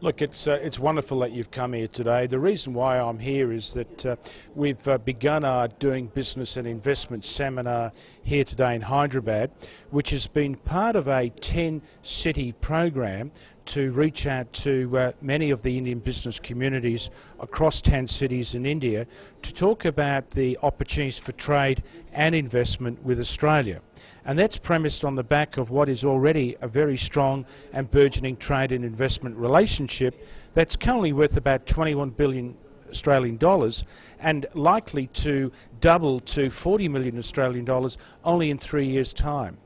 Look, it's wonderful that you've come here today. The reason why I'm here is that we've begun our Doing Business and Investment seminar here today in Hyderabad, which has been part of a 10-city program to reach out to many of the Indian business communities across 10 cities in India to talk about the opportunities for trade and investment with Australia. And that's premised on the back of what is already a very strong and burgeoning trade and investment relationship that's currently worth about 21 billion Australian dollars and likely to double to 40 million Australian dollars only in 3 years' time.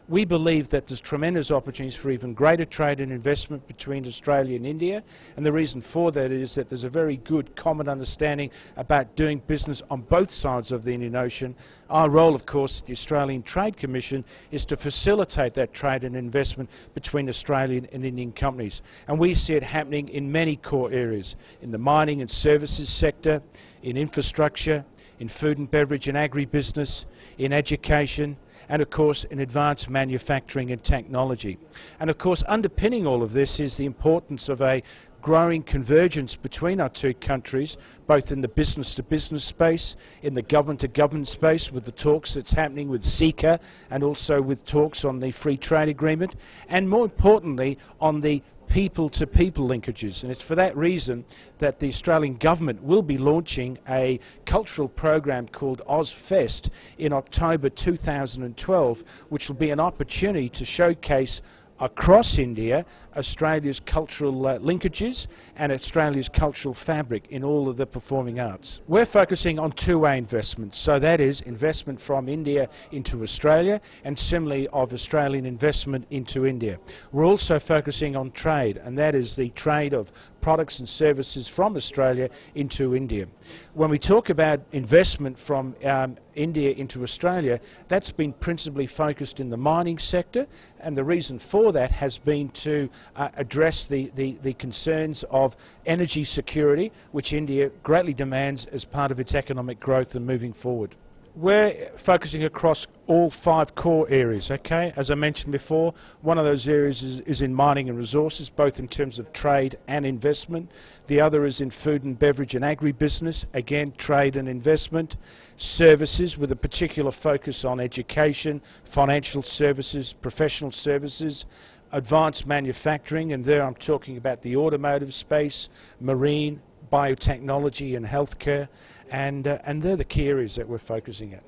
We believe that there's tremendous opportunities for even greater trade and investment between Australia and India, and the reason for that is that there's a very good common understanding about doing business on both sides of the Indian Ocean. Our role, of course, at the Australian Trade Commission is to facilitate that trade and investment between Australian and Indian companies, and we see it happening in many core areas: in the mining and services sector, in infrastructure, in food and beverage and agribusiness, in education, and of course in advanced manufacturing and technology. And of course underpinning all of this is the importance of a growing convergence between our two countries, both in the business-to-business space, in the government-to-government space with the talks that's happening with SECA and also with talks on the free trade agreement, and more importantly on the people-to-people linkages. And it's for that reason that the Australian government will be launching a cultural program called OzFest in October 2012, which will be an opportunity to showcase across India Australia's cultural linkages and Australia's cultural fabric in all of the performing arts. We're focusing on two-way investments, so that is investment from India into Australia and similarly of Australian investment into India. We're also focusing on trade, and that is the trade of products and services from Australia into India. When we talk about investment from India into Australia, that's been principally focused in the mining sector, and the reason for that has been to address the concerns of energy security, which India greatly demands as part of its economic growth and moving forward. We're focusing across all 5 core areas, okay? As I mentioned before, one of those areas is in mining and resources, both in terms of trade and investment. The other is in food and beverage and agribusiness, again, trade and investment. Services, with a particular focus on education, financial services, professional services. Advanced manufacturing, and there I'm talking about the automotive space, marine, biotechnology and healthcare, and they're the key areas that we're focusing at.